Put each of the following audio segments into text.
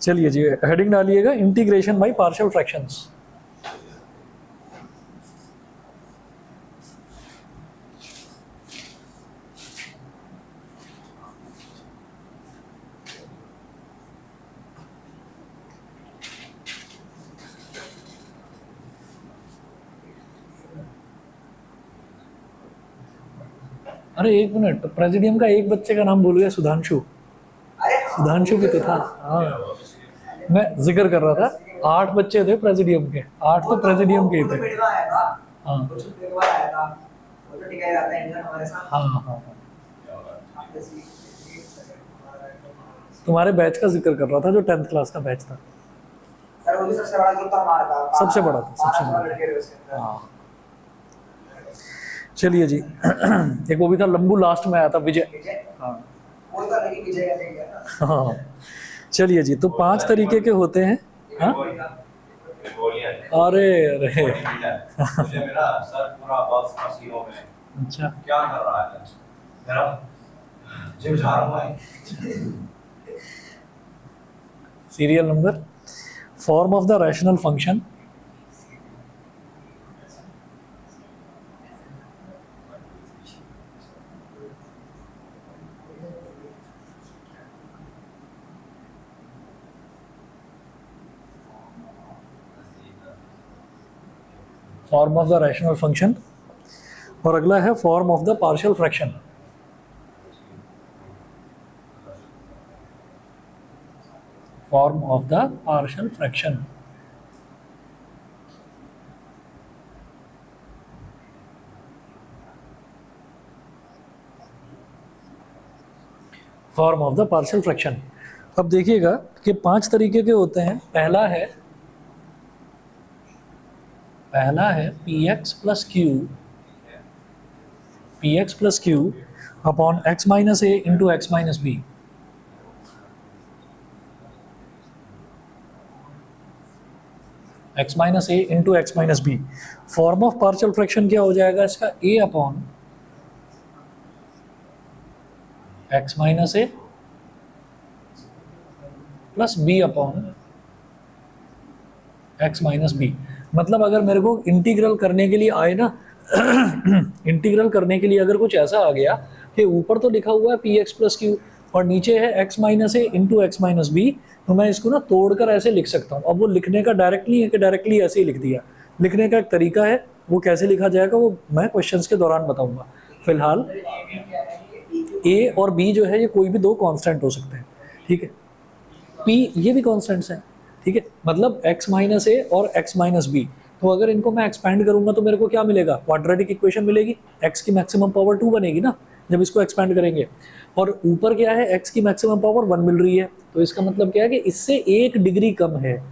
चलिए जी, हेडिंग डालिएगा integration by partial fractions. अरे एक मिनट, प्रेसिडियम का एक बच्चे का नाम भूल गया, सुधांशु। सुधांशु भी तो था। हाँ, मैं जिक्र कर रहा था, 8 बच्चे थे प्रेसिडियम के, 8 तो प्रेसिडियम के ही थे। हाँ हाँ हाँ हाँ, तुम्हारे बैच का जिक्र कर रहा था, जो 10th क्लास का बैच था। वो भी सबसे बड़ा ग्रुप था हमारा था। सबसे बड़ा था, सबसे बड़ा। हाँ, चलिए जी। एक वो भी था लंबू, लास्ट में आया था, विजय। हाँ वो तो नहीं, विजय का नहीं गया। हाँ, चलिए जी, तो 5 तरीके के होते हैं। हाँ, अरे अरे मुझे मेरा सर पूरा बॉक्स पसीनों में। अच्छा, क्या कर रहा है मेरा जिम जा रहा है। Serial number, form of the rational function. Form of the rational function, और अगला है form of the partial fraction. Form of the partial fraction. Form of the partial fraction. अब देखिएगा कि 5 तरीके के होते हैं। पहला है P X plus Q upon x minus A into X minus B. X minus A into X minus B. Form of partial fraction क्या हो जाएगा इसका, A upon x minus A plus B upon x minus B. मतलब अगर मेरे को integral करने के लिए आए ना, इंटीग्रल करने के लिए अगर कुछ ऐसा आ गया कि ऊपर तो लिखा हुआ है पी एक्स प्लस क्यू और नीचे है x minus A into X minus B, तो मैं इसको ना तोड़कर ऐसे लिख सकता हूँ। अब वो लिखने का डायरेक्ट नहीं है कि डायरेक्टली ऐसे ही लिख दिया, लिखने का एक तरीका है, वो कैसे लिखा जाएगा वो मैं क्वेश्चंस के दौरान बताऊंगा। फिलहाल ए और बी जो है ये कोई भी 2 कांस्टेंट हो सकते हैं, ठीक है। पी ये भी कांस्टेंट्स हैं, ठीक है। मतलब x माइनस ए और x माइनस बी, तो अगर इनको मैं एक्सपैंड करूंगा तो मेरे को क्या मिलेगा, क्वाड्रेटिक इक्वेशन मिलेगी। x की मैक्सिमम पावर 2 बनेगी ना जब इसको एक्सपैंड करेंगे, और ऊपर क्या है, x की मैक्सिमम पावर 1 मिल रही है, तो इसका मतलब क्या है कि इससे 1 डिग्री कम है,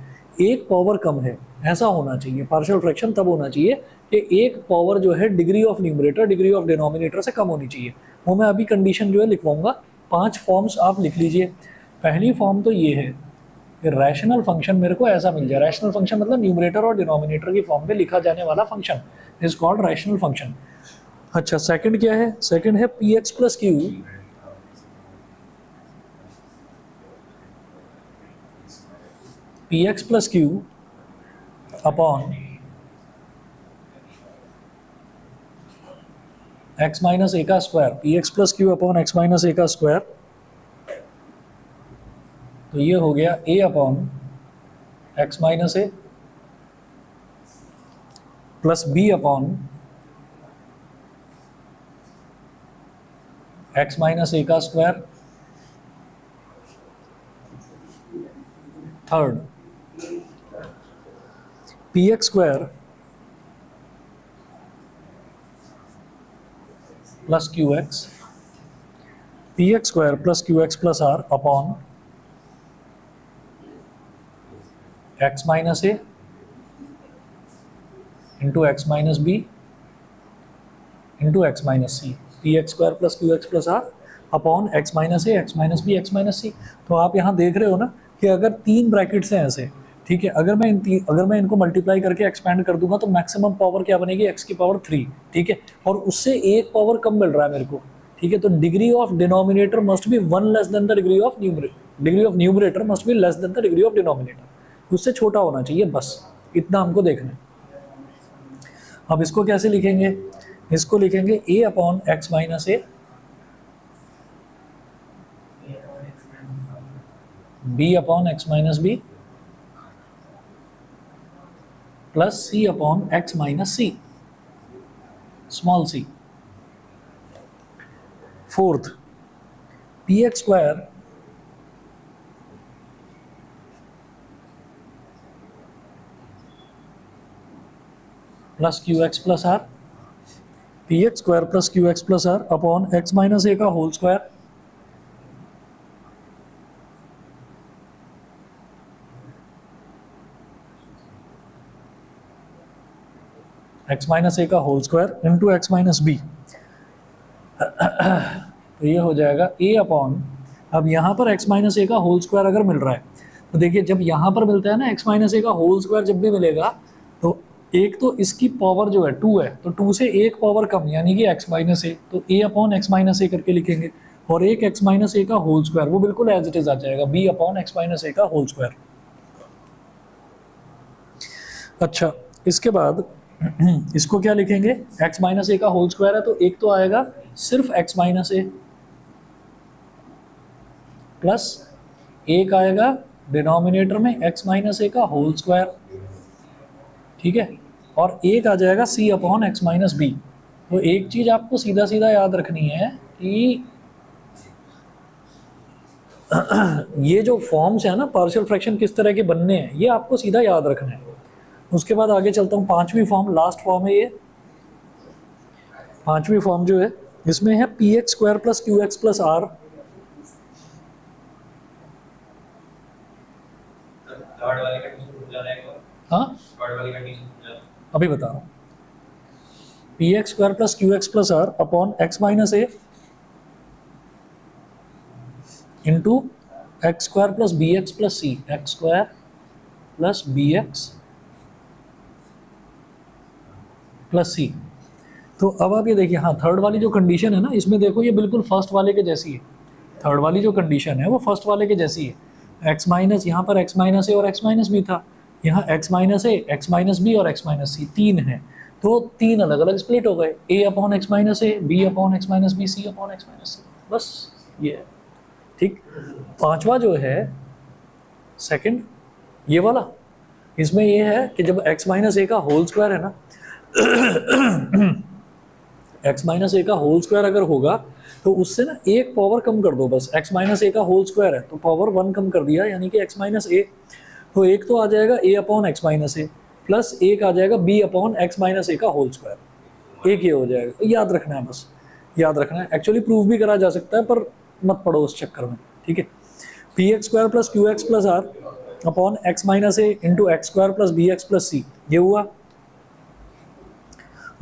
1 पावर कम है। ऐसा होना चाहिए पार्शियल फ्रैक्शन, तब होना चाहिए कि 1 पावर जो है degree of numerator degree of denominator से कम होनी चाहिए। वो मैं अभी कंडीशन जो है लिखवाऊंगा। 5 फॉर्म्स आप लिख लीजिए। पहली फॉर्म तो ये है कि रैशनल फंक्शन मेरे को ऐसा मिल जाए। रैशनल फंक्शन मतलब न्यूमरेटर और डिनोमिनेटर की फॉर्म में लिखा जाने वाला function is called rational function. अच्छा, सेकंड क्या है, सेकंड है P X plus Q upon x minus A का square. P X plus Q upon x minus A का स्क्वायर, तो ये हो गया a upon x minus A plus B upon x minus A का square. Third, P x square plus Q x, P x square plus Q x plus R upon x minus A into X minus B into X minus C. P x square plus Q x plus R upon x minus A x minus B x minus C. तो आप यहाँ देख रहे हो ना कि अगर 3 brackets हैं ऐसे, ठीक है, अगर मैं इनको मल्टीप्लाई करके एक्सपैंड कर दूंगा तो मैक्सिमम पावर क्या बनेगी, x की पावर 3, ठीक है, और उससे 1 पावर कम मिल रहा है मेरे को, ठीक है। तो degree of denominator must be 1 less than the degree of numerator, degree of numerator must be less than the degree of denominator, उससे छोटा होना चाहिए, बस इतना हमको देखना है। अब इसको कैसे लिखेंगे, इसको लिखेंगे a upon x minus A, b upon x minus B, plus c upon x minus C, small c। Fourth, P x square plus Q x plus R, P x square plus Q x plus R upon x minus A का whole square, X minus A का whole square into X minus B. तो ये हो जाएगा a upon, अब यहाँ पर x minus A का होल स्क्वायर अगर मिल रहा है तो देखिए जब यहाँ पर मिलता है ना x माइनस ए का होल स्क्वायर जब भी मिलेगा तो एक तो इसकी पावर जो है 2 है, तो 2 से एक पावर कम यानी कि x माइनस ए, तो a अपॉन एक्स माइनस ए करके लिखेंगे, और एक x माइनस ए का होल स्क्वायर वो बिल्कुल एज इट इज आ जाएगा b upon x minus A का होल स्क्वायर। अच्छा, इसके बाद इसको क्या लिखेंगे, x माइनस ए का होल स्क्वायर है तो एक तो आएगा सिर्फ x माइनस ए, प्लस एक आएगा डिनोमिनेटर में x माइनस ए का होल स्क्वायर, ठीक है, और एक आ जाएगा c upon x minus B. तो एक चीज आपको सीधा सीधा याद रखनी है कि ये जो फॉर्म्स है ना पार्शियल फ्रैक्शन किस तरह के बनने हैं ये आपको सीधा याद रखना है। उसके बाद आगे चलता हूँ, पांचवी फॉर्म, लास्ट फॉर्म है ये, पांचवी फॉर्म जो है इसमें है P x square plus Q x plus r, third वाली कंडीशन भूल जाना है, हाँ थर्ड वाली कंडीशन भूल जाना, अभी बता रहा हूँ, P x square plus Q x plus R upon x minus A into X square plus B X plus C, X square plus B X plus C. तो अब आप ये देखिए, हाँ थर्ड वाली जो कंडीशन है ना इसमें देखो ये बिल्कुल फर्स्ट वाले के जैसी है, थर्ड वाली जो कंडीशन है वो फर्स्ट वाले के जैसी है। एक्स माइनस, यहाँ पर एक्स माइनस ए और एक्स माइनस बी था, यहाँ X minus A, x minus B और एक्स माइनस सी तीन है, तो तीन अलग अलग स्प्लिट हो गए, A upon x minus A, B upon x minus B, C upon x minus C, बस ये है, ठीक। पांचवा जो है सेकंड ये वाला, इसमें ये है कि जब एक्स माइनस ए का होल स्क्वायर है ना एक्स माइनस ए का होल स्क्वायर अगर होगा तो उससे ना एक पावर कम कर दो, बस एक्स माइनस ए का होल स्क्वायर है तो पावर 1 कम कर दिया यानी कि एक्स माइनस ए, तो एक तो आ जाएगा ए upon x minus A, plus एक आ जाएगा B upon x minus A का होल स्क्वायर, एक ये हो जाएगा। तो याद रखना है, बस याद रखना है, एक्चुअली प्रूफ भी करा जा सकता है पर मत पढ़ो उस चक्कर में, ठीक है। P x square plus Q x plus R upon x minus A into X square plus B X plus C, ये हुआ।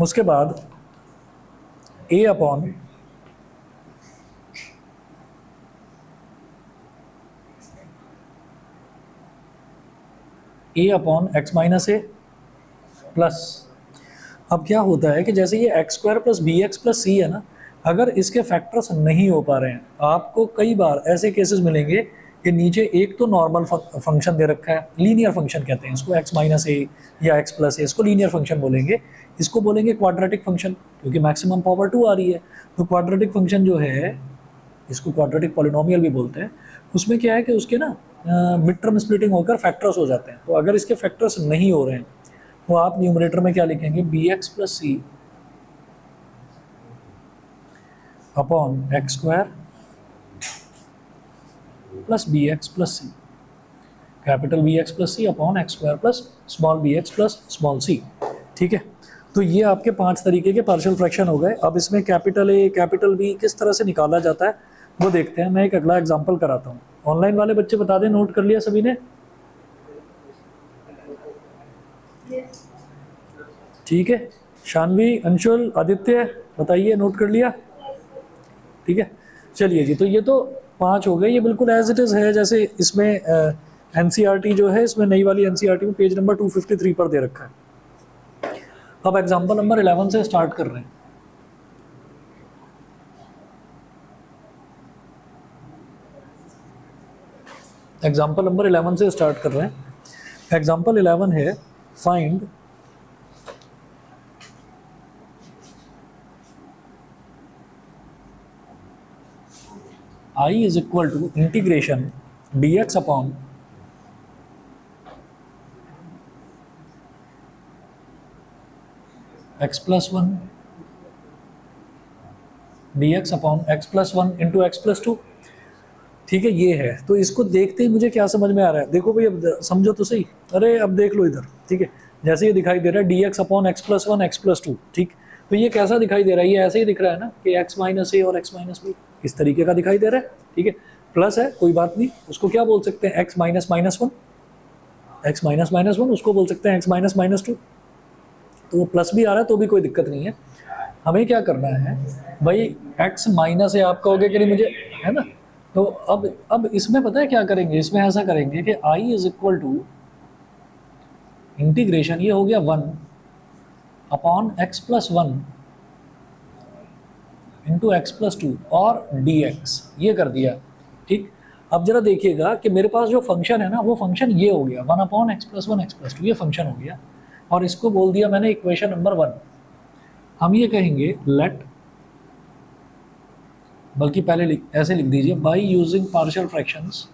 उसके बाद a upon x minus A plus, अब क्या होता है कि जैसे ये X square plus B X plus C है ना, अगर इसके फैक्टर्स नहीं हो पा रहे हैं, आपको कई बार ऐसे केसेस मिलेंगे कि नीचे एक तो नॉर्मल फंक्शन दे रखा है, लीनियर फंक्शन कहते हैं इसको, एक्स माइनस ए या एक्स प्लस ए, इसको लीनियर फंक्शन बोलेंगे, इसको बोलेंगे क्वाड्रेटिक फंक्शन क्योंकि मैक्सिमम पावर 2 आ रही है। तो क्वाड्रेटिक फंक्शन जो है इसको क्वाड्रेटिक पॉलिनोमियल भी बोलते हैं, उसमें क्या है कि उसके ना मिड टर्म स्प्लिटिंग होकर फैक्टर्स हो जाते हैं। तो अगर इसके फैक्टर्स नहीं हो रहे हैं तो आप न्यूमरेटर में क्या लिखेंगे, B X plus C upon x square plus B X plus C, capital B X plus C upon x square plus small B X plus small C, ठीक है। तो ये आपके 5 तरीके के पार्शियल फ्रैक्शन हो गए। अब इसमें कैपिटल ए कैपिटल बी किस तरह से निकाला जाता है वो देखते हैं। मैं एक अगला एग्जांपल कराता हूँ। ऑनलाइन वाले बच्चे बता दें, नोट कर लिया सभी ने? ठीक है, शानवी, अंशुल, आदित्य बताइए, नोट कर लिया? ठीक है, चलिए जी। तो ये तो 5 हो गए, ये बिल्कुल एज इट इज़ है जैसे इसमें एनसीईआरटी जो है, इसमें नई वाली एनसीईआरटी में पेज नंबर 253 पर दे रखा है। अब एग्जाम्पल नंबर 11 से स्टार्ट कर रहे हैं। एग्जाम्पल नंबर 11 से स्टार्ट कर रहे हैं। एग्जाम्पल 11 है find I is equal to integration dx upon x plus 1 dx upon x plus 1 into x plus 2। ठीक है, ये है। तो इसको देखते ही मुझे क्या समझ में आ रहा है, देखो भाई, अब समझो तो सही। अरे अब देख लो इधर, ठीक है, जैसे ये दिखाई दे रहा है dx upon x plus 1 x plus 2। ठीक, तो ये कैसा दिखाई दे रहा है? ये ऐसे ही दिख रहा है ना कि x माइनस ए और x माइनस बी, इस तरीके का दिखाई दे रहा है। ठीक है, प्लस है, कोई बात नहीं, उसको क्या बोल सकते हैं? x minus minus 1, x minus minus 1 उसको बोल सकते हैं x माइनस माइनस 2। तो वो प्लस भी आ रहा है तो भी कोई दिक्कत नहीं है। हमें क्या करना है भाई, x माइनस है, आप कहोगे कि नहीं मुझे, है ना? तो अब इसमें पता है क्या करेंगे? इसमें ऐसा करेंगे कि I is equal to integration, ये हो गया 1 upon x plus 1 into x plus 2 और dx, ये कर दिया। ठीक, अब जरा देखिएगा कि मेरे पास जो फंक्शन है ना, वो फंक्शन ये हो गया 1 upon x plus 1 x plus 2, ये फंक्शन हो गया। और इसको बोल दिया मैंने इक्वेशन नंबर 1। हम ये कहेंगे लेट, बल्कि पहले ऐसे लिख दीजिए, bye using partial fractions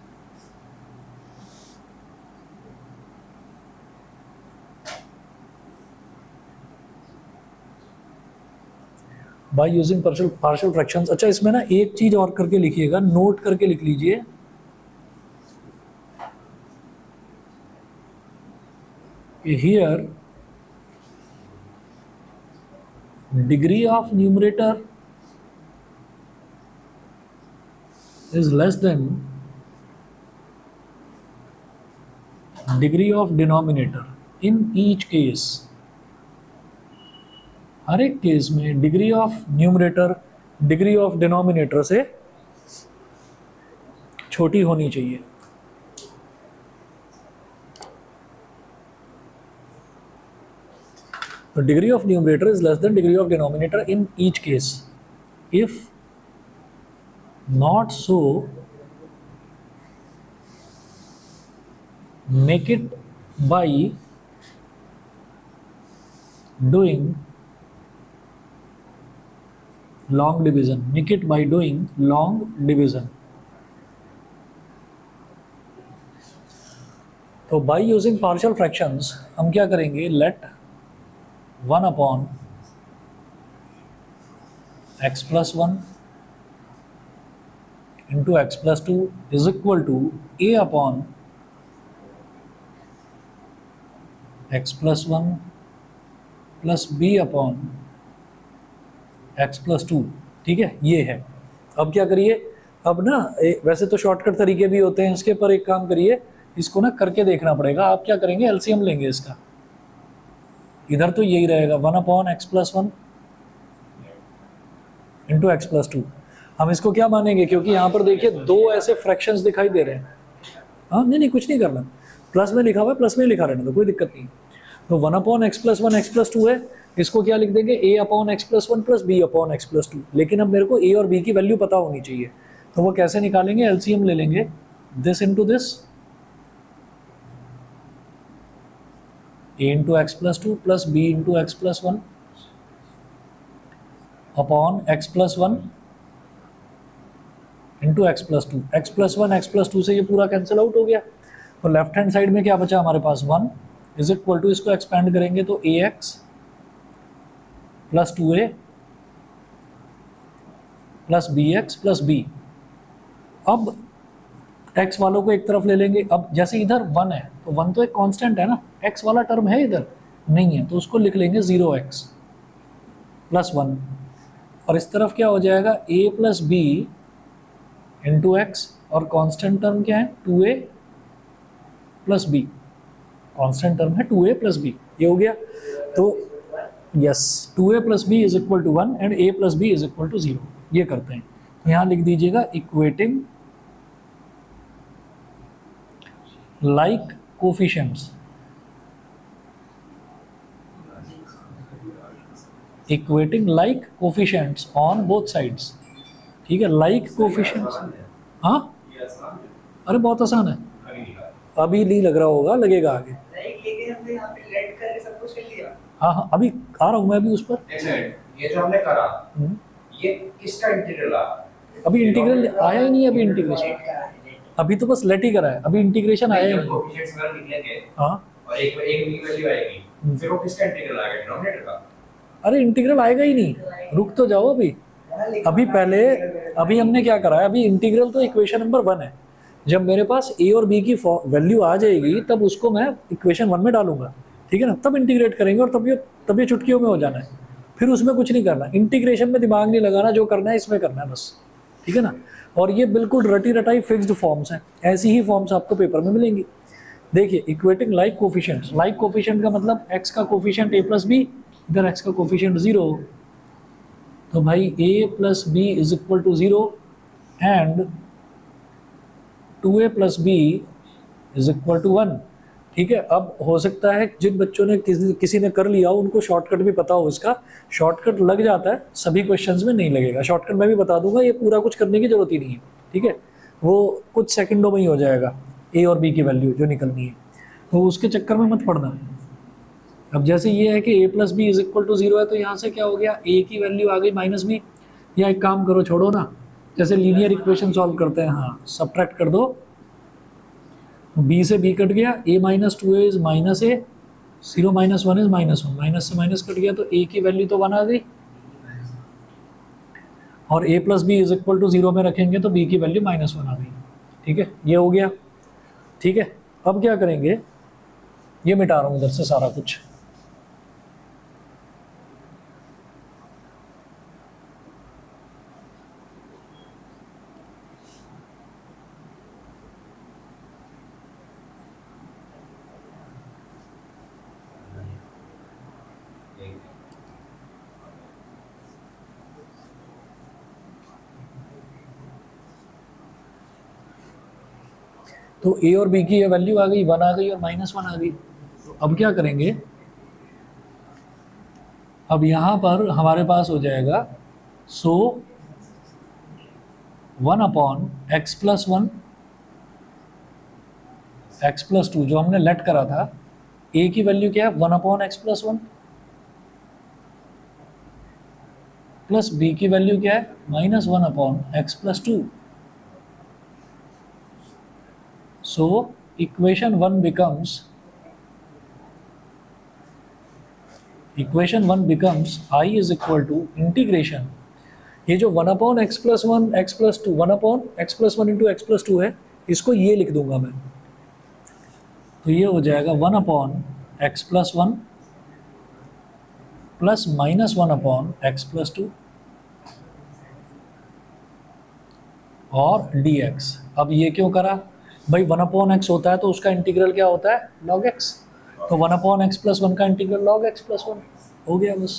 bye using partial fractions. अच्छा, इसमें ना एक चीज और करके लिखिएगा, नोट करके लिख लीजिए, here degree of numerator is less than degree of denominator in each case। हर एक केस में degree of numerator degree of denominator से छोटी होनी चाहिए। तो degree of numerator is less than degree of denominator in each case. If not so, make it by doing long division, make it by doing long division। तो by using partial fractions हम क्या करेंगे, let 1 upon x plus 1 into x plus 2 is equal to a upon x plus 1 plus b upon x plus 2। ठीक है, ये है। अब क्या करिए, अब ना वैसे तो शॉर्टकट तरीके भी होते हैं इसके, पर एक काम करिए, इसको ना करके देखना पड़ेगा। आप क्या करेंगे, एलसीएम लेंगे इसका। इधर तो यही रहेगा 1 upon x plus 1 into x plus 2। हम इसको क्या मानेंगे, क्योंकि यहाँ पर देखिए दो ऐसे फ्रैक्शंस दिखाई दे रहे हैं। हाँ, नहीं कुछ नहीं करना, प्लस में लिखा हुआ है, प्लस में लिखा रहने तो कोई दिक्कत नहीं। तो 1 upon x plus 1 x plus 2 है, इसको क्या लिख देंगे, a upon x plus 1 plus B upon x plus 2। लेकिन अब मेरे को a और b की वैल्यू पता होनी चाहिए, तो वो कैसे निकालेंगे, एलसीएम ले लेंगे, this into this, a into x plus 2 plus b into x plus 1 upon x plus 1 into x plus 2। X plus 1 x plus 2 से ये पूरा कैंसिल आउट हो गया। तो लेफ्ट हैंड साइड में क्या बचा हमारे पास, 1 इज इक्वल टू, इसको एक्सपेंड करेंगे तो A x plus 2a plus B X plus B. अब x वालों को एक तरफ ले लेंगे। अब जैसे इधर 1 है तो 1 तो एक कांस्टेंट है ना, x वाला टर्म है इधर नहीं है, तो उसको लिख लेंगे 0x प्लस 1। और इस तरफ क्या हो जाएगा, a plus b into x, और कांस्टेंट टर्म क्या है, 2a plus B. Constant term है 2a प्लस बी, ये हो गया। तो yes, 2a plus b is equal to 1 and a plus b is equal to 0। ये करते हैं, यहाँ लिख दीजिएगा equating like coefficients, equating like coefficients on both sides. ठीक है, लाइक कोफिशिएंट्स, हाँ, अरे बहुत आसान है। अभी दिखा अभी नहीं लग रहा होगा, लगेगा आगे। नहीं लेकिन हमने यहाँ पे लेट करके सब कुछ कर लिया। हाँ हाँ, अभी आ रहा हूँ मैं अभी उस पर। एक सेकंड, ये जो हमने करा हम्म, ये किसका इंटीग्रल आ? अभी इंटीग्रल आया ही नहीं, अभी इंटीग्रेशन लेट करा है, लेट। अभी तो बस लेट ही करा है, अभी इंटीग्रेशन आया ही नहीं। कोएफिशिएंट्स वगैरह निकलेंगे हाँ और एक एक की वैल्यू आएगी, फिर वो किसका इंटीग्रल आ गया? डिनोमिनेटर का। अरे इंटीग्रल आएगा ही नहीं, रुक तो जाओ अभी। अभी पहले अभी हमने क्या करा है, अभी इंटीग्रल तो इक्वेशन नंबर 1 है। जब मेरे पास ए और बी की वैल्यू आ जाएगी तब उसको मैं इक्वेशन 1 में डालूंगा, ठीक है ना, तब इंटीग्रेट करेंगे और तब ये चुटकियों में हो जाना है। फिर उसमें कुछ नहीं करना, इंटीग्रेशन में दिमाग नहीं लगाना, जो करना है इसमें करना है बस, ठीक है ना। और ये बिल्कुल रटी रटाई फिक्स्ड फॉर्म्स हैं, ऐसी ही फॉर्म्स आपको पेपर में मिलेंगी। देखिए equating like coefficients, like coefficient का मतलब एक्स का कोफिशिएंट a प्लस बी, इधर एक्स का कोफिशिएंट 0, तो भाई a plus b is equal to 0 and 2a plus b is equal to 1, ठीक है। अब हो सकता है जिन बच्चों ने किसी ने कर लिया उनको शॉर्टकट भी पता हो, इसका शॉर्टकट लग जाता है, सभी क्वेश्चंस में नहीं लगेगा। शॉर्टकट मैं भी बता दूंगा, ये पूरा कुछ करने की जरूरत ही नहीं है, ठीक है, वो कुछ सेकंडों में ही हो जाएगा ए और बी की वैल्यू जो निकलनी है, तो उसके चक्कर में मत पड़ना। अब जैसे ये है कि a plus b is equal to 0 है, तो यहाँ से क्या हो गया, a की वैल्यू आ गई माइनस बी, या एक काम करो, छोड़ो ना, जैसे लीनियर इक्वेशन सॉल्व करते हैं, हाँ सब्ट्रैक्ट कर दो, b से b कट गया, a minus 2a is minus a, 0 minus 1 is minus 1, minus से माइनस कट गया तो a की वैल्यू तो 1 आ गई, और a plus b is equal to 0 में रखेंगे तो b की वैल्यू माइनस 1 आ गई, ठीक है, ये हो गया, ठीक है। अब क्या करेंगे, ये मिटा रहा हूँ इधर से सारा कुछ, तो a और b की ये वैल्यू आ गई, 1 आ गई और माइनस 1 आ गई। तो अब क्या करेंगे, अब यहाँ पर हमारे पास हो जाएगा, सो 1 upon x plus 1 x plus 2 जो हमने लेट करा था, a की वैल्यू क्या है 1 upon x plus 1, plus b की वैल्यू क्या है minus 1 upon x plus 2। So equation 1 becomes I is equal to integration, ये जो 1 upon x plus 1 x plus 2 1 upon x plus 1 into x plus 2 है, इसको ये लिख दूंगा मैं, तो ये हो जाएगा 1 upon x plus 1 plus minus 1 upon x plus 2 और dx। अब ये क्यों करा भाई, 1 अपॉन एक्स होता है तो उसका इंटीग्रल क्या होता है log x, तो 1 अपॉन एक्स प्लस 1 का इंटीग्रल log x प्लस 1 हो गया बस।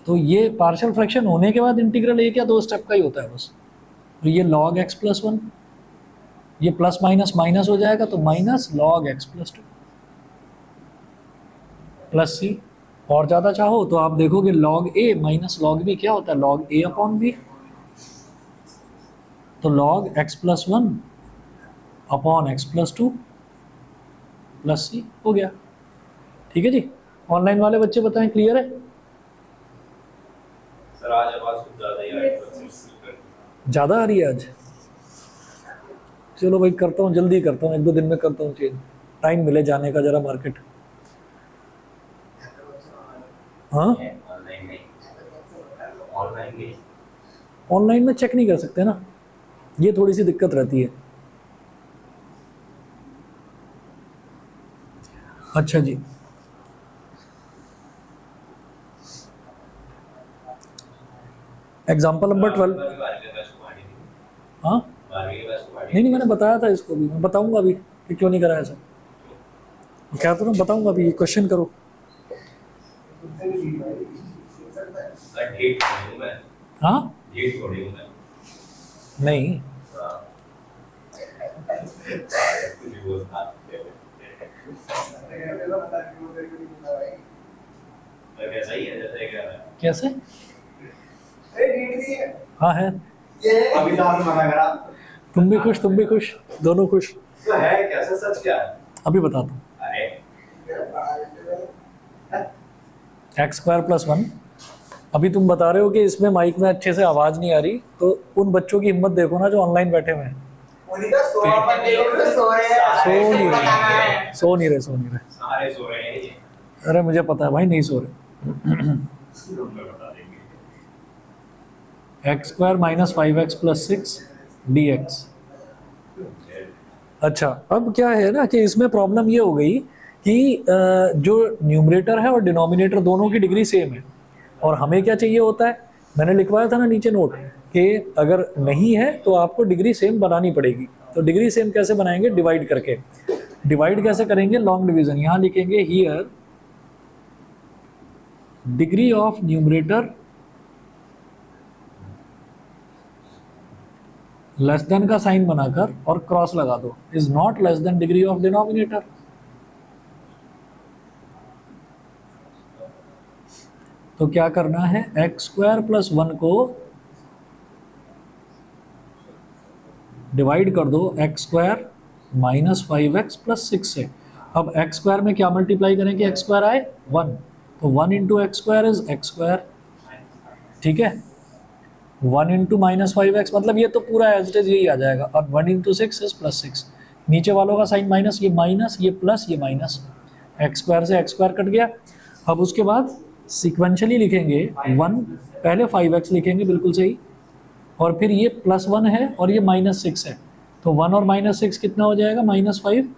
तो ये पार्शियल फ्रैक्शन होने के बाद इंटीग्रल एक या दो स्टेप का ही होता है बस। तो ये log x प्लस 1, ये प्लस माइनस माइनस हो जाएगा तो minus log x plus 2 plus c, और ज़्यादा चाहो तो आप देखोगे log a minus log b क्या होता है log a अपॉन b, तो log x plus 1 upon x plus 2 plus C हो गया, ठीक है जी। ऑनलाइन वाले बच्चे बताएं क्लियर है? सर आज आवाज कुछ ज्यादा ही आ रही है, ज़्यादा आ रही है आज, चलो भाई करता हूँ, जल्दी करता हूँ, 1-2 दिन में करता हूँ चेंज, टाइम मिले जाने का जरा मार्केट। हाँ ऑनलाइन में चेक नहीं कर सकते ना, ये थोड़ी सी दिक्कत रहती है। अच्छा जी, एग्जाम्पल नंबर 12। हाँ नहीं मैंने बताया था इसको भी, मैं बताऊंगा अभी कि क्यों नहीं करा ऐसा, क्या तो मैं बताऊंगा अभी, क्वेश्चन करो। हाँ नहीं कैसे, हाँ है ये अभी तो आपने मना करा, तुम भी खुश, तुम भी खुश, दोनों खुश। तो है कैसा, सच क्या है? अभी बताता हूँ। अरे एक्स स्क्वायर प्लस वन। अभी तुम बता रहे हो कि इसमें माइक में अच्छे से आवाज़ नहीं आ रही, तो उन बच्चों की हिम्मत देखो ना जो ऑनलाइन बैठे हुए हैं। उन्हीं का सोना पर देखो तो सो रहे हैं। सो नहीं बताना है। रहे, सो नहीं रहे, सो नहीं रहे। सारे सो रहे हैं ये। अरे मुझे पता है भाई, नहीं सो रहे। रूम में बता देंगे। X square minus 5x plus 6 dx। अच्छा, अब क्या है ना कि इसमें प्रॉब्लम ये हो गई कि जो न्यूमरेटर है और डिनोमिनेटर दोनों की डिग्री सेम है, और हमें क्या चाहिए होता है, मैंने लिखवाया था ना नीचे नोट, कि अगर नहीं है तो आपको डिग्री सेम बनानी पड़ेगी। तो डिग्री सेम कैसे बनाएंगे? डिवाइड करके। डिवाइड कैसे करेंगे? Long division. यहाँ लिखेंगे here degree of numerator less than का साइन बनाकर और क्रॉस लगा दो, is not less than degree of denominator. तो क्या करना है, एक्स स्क्वायर प्लस 1 को डिवाइड कर दो x square minus 5x plus 6 से। अब एक्स स्क्वायर में क्या मल्टीप्लाई करें कि एक्स स्क्वायर आए 1, तो 1 into X square is x square, ठीक है। 1 इंटू माइनस 5x, मतलब ये तो पूरा एज इट इज यही आ जाएगा। और 1 इंटू 6 इज प्लस 6। नीचे वालों का साइन माइनस, ये माइनस, ये प्लस, ये माइनस, एक्स स्क्वायर से एक्स स्क्वायर कट गया। अब उसके बाद सीक्वेंशियली लिखेंगे 1, पहले 5x लिखेंगे, बिल्कुल सही, और फिर ये प्लस 1 है और ये माइनस 6 है, तो 1 और माइनस 6 कितना हो जाएगा? माइनस 5।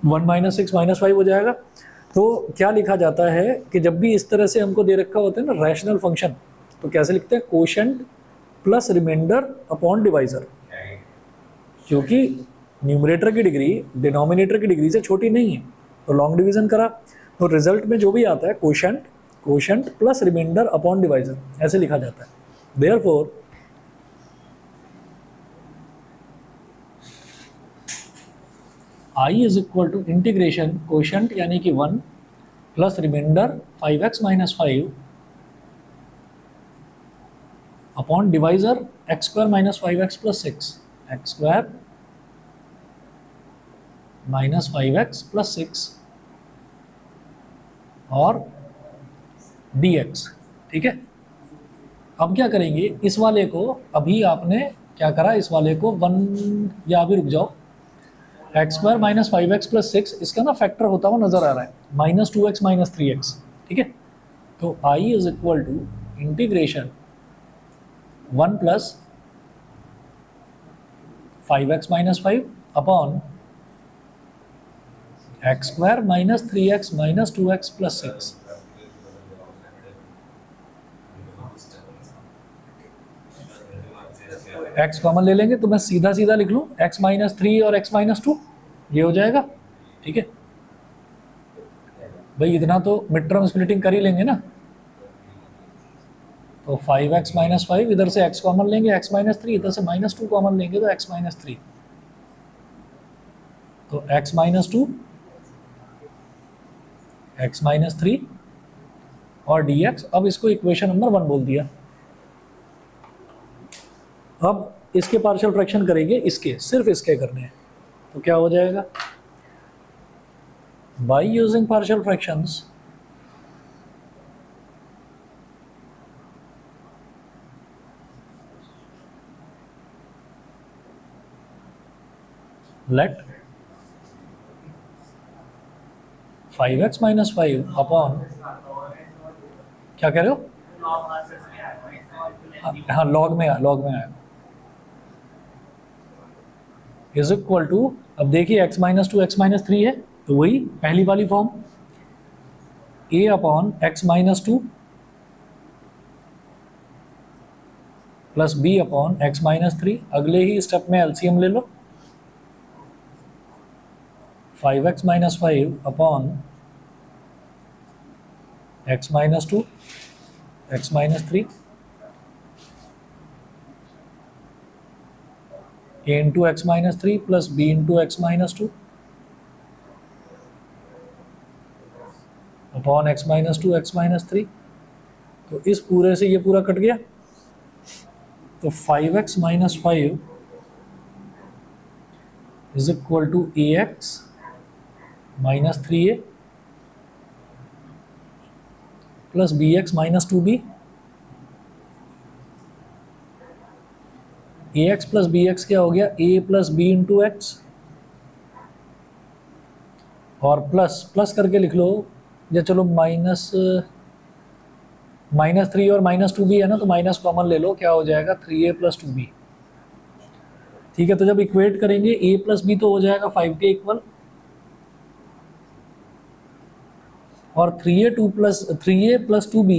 1 माइनस 6 माइनस 5 हो जाएगा। तो क्या लिखा जाता है कि जब भी इस तरह से हमको दे रखा होता है ना रैशनल फंक्शन, तो कैसे लिखते हैं? Quotient plus remainder upon divisor, क्योंकि न्यूमरेटर की डिग्री डिनोमिनेटर की डिग्री से छोटी नहीं है, तो लॉन्ग डिवीजन करा, तो रिजल्ट में जो भी आता है quotient plus remainder upon divisor, ऐसे लिखा जाता है। Therefore I is equal to integration quotient यानी कि 1 plus remainder 5x minus 5 upon divisor x square minus 5x plus 6, x square minus 5x plus 6 और dx, ठीक है। अब क्या करेंगे, इस वाले को अभी आपने क्या करा, इस वाले को 1, या अभी रुक जाओ, x square minus 5x plus 6, इसका ना फैक्टर होता हुआ नजर आ रहा है, माइनस 2x माइनस 3x, ठीक है। तो i is equal to integration 1 plus 5x minus 5 upon x square minus 3x minus 2x plus 6। x common ले लेंगे तो मैं सीधा सीधा लिख लूँ x माइनस 3 और x माइनस 2, ये हो जाएगा, ठीक है भाई। इतना तो मिड टर्म स्प्लिटिंग कर ही लेंगे ना, तो 5x माइनस 5, इधर से x कॉमन लेंगे x माइनस 3, इधर से माइनस 2 कॉमन लेंगे तो x माइनस 3, तो x माइनस 2, x माइनस 3 और dx। अब इसको इक्वेशन नंबर 1 बोल दिया। अब इसके पार्शियल फ्रैक्शन करेंगे, इसके सिर्फ इसके करने हैं, तो क्या हो जाएगा, by using partial fractions let 5x minus 5 upon, क्या कह रहे हो? हाँ, लॉग में आया इज इक्वल टू, अब देखिए x माइनस 2 x माइनस 3 है, तो वही पहली वाली form a upon x minus 2 plus b upon x minus 3। अगले ही स्टेप में एलसीएम ले लो, 5x minus 5 upon x minus 2 x minus 3 a into X minus 3 plus b into X minus 2 upon x minus 2 x minus 3। तो इस पूरे से ये पूरा cut गया, तो 5x minus 5 is equal to a x minus 3a plus B x minus 2b, a x plus B x क्या हो गया, a plus b into x, और प्लस करके लिख लो, या चलो माइनस 3 और माइनस 2b है ना, तो माइनस कॉमन ले लो, क्या हो जाएगा 3a प्लस 2b। ठीक है, तो जब इक्वेट करेंगे a प्लस बी तो हो जाएगा 5 के इक्वल, और 3a प्लस 2b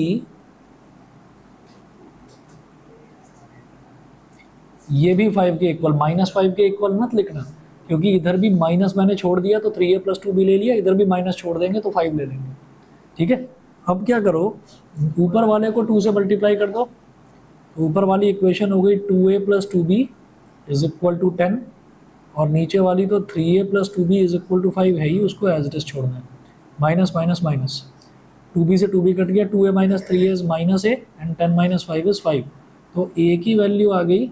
ये भी 5 के इक्वल, माइनस 5 के इक्वल मत लिखना, क्योंकि इधर भी माइनस मैंने छोड़ दिया तो 3a प्लस 2b ले लिया, इधर भी माइनस छोड़ देंगे तो 5 ले लेंगे। ठीक है, अब क्या करो, ऊपर वाले को 2 से मल्टीप्लाई कर दो, ऊपर वाली इक्वेशन हो गई 2a plus 2b is equal to 10, और नीचे वाली तो 3a plus 2b is equal to 5 है ही, उसको एज इट इज छोड़ना है, माइनस माइनस माइनस, 2b से 2b कट गया, 2a minus 3a is minus a and 10 minus 5 is 5, तो a की वैल्यू आ गई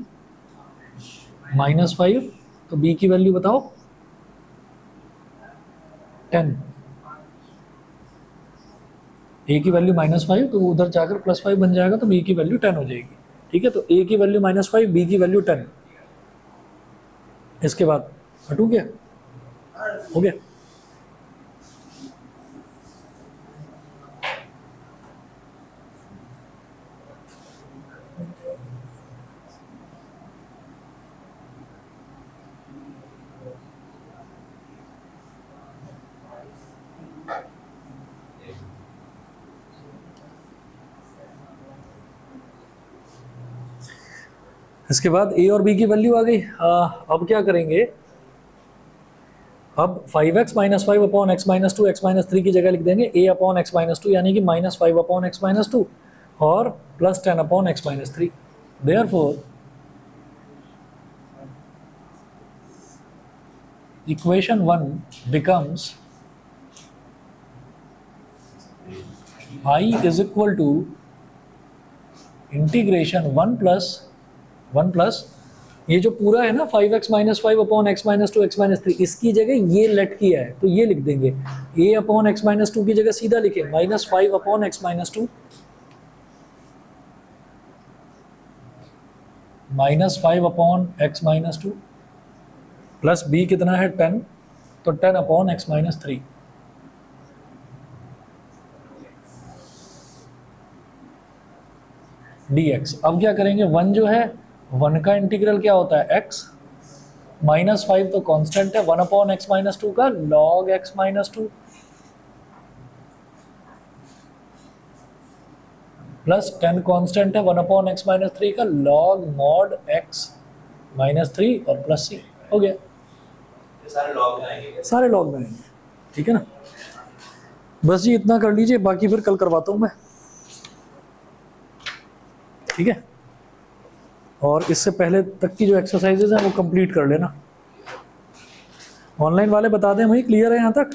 -5, तो b की वैल्यू बताओ 10, a की वैल्यू -5 तो उधर जाकर +5 बन जाएगा, तो b की वैल्यू 10 हो जाएगी। ठीक है, तो a की वैल्यू -5, b की वैल्यू 10, इसके बाद हटू गया, हो गया। इसके बाद a और b की वैल्यू आ गई। अब क्या करेंगे, अब 5x minus 5 upon x minus 2 x minus 3 की जगह लिख देंगे a अपॉन एक्स माइनस 2, यानी कि -5 अपॉन एक्स माइनस 2 और +10 upon x minus 3। Therefore equation 1 becomes i is equal to integration 1 plus ये जो पूरा है ना 5x minus 5 upon x minus 2 x minus 3, इसकी जगह ये लेट किया है तो ये लिख देंगे, a अपॉन एक्स माइनस 2 की जगह सीधा लिखे -5 upon x minus 2, -5 upon x minus 2 plus b कितना है 10, तो 10 अपॉन एक्स माइनस 3। dx, अब क्या करेंगे, 1 जो है 1 का इंटीग्रल क्या होता है x, -5 तो कांस्टेंट है, 1 अपॉन एक्स माइनस 2 का log x minus 2 plus 10 constant है, 1 अपॉन एक्स माइनस 3 का log mod x माइनस 3 और प्लस c, हो गया। सारे लॉग में आएंगे, सारे लॉग में आएंगे। ठीक है ना, बस जी इतना कर लीजिए, बाकी फिर कल करवाता हूँ मैं। ठीक है, और इससे पहले तक की जो एक्सरसाइजेज हैं वो कंप्लीट कर लेना। ऑनलाइन वाले बता दें भाई, क्लियर है यहाँ तक?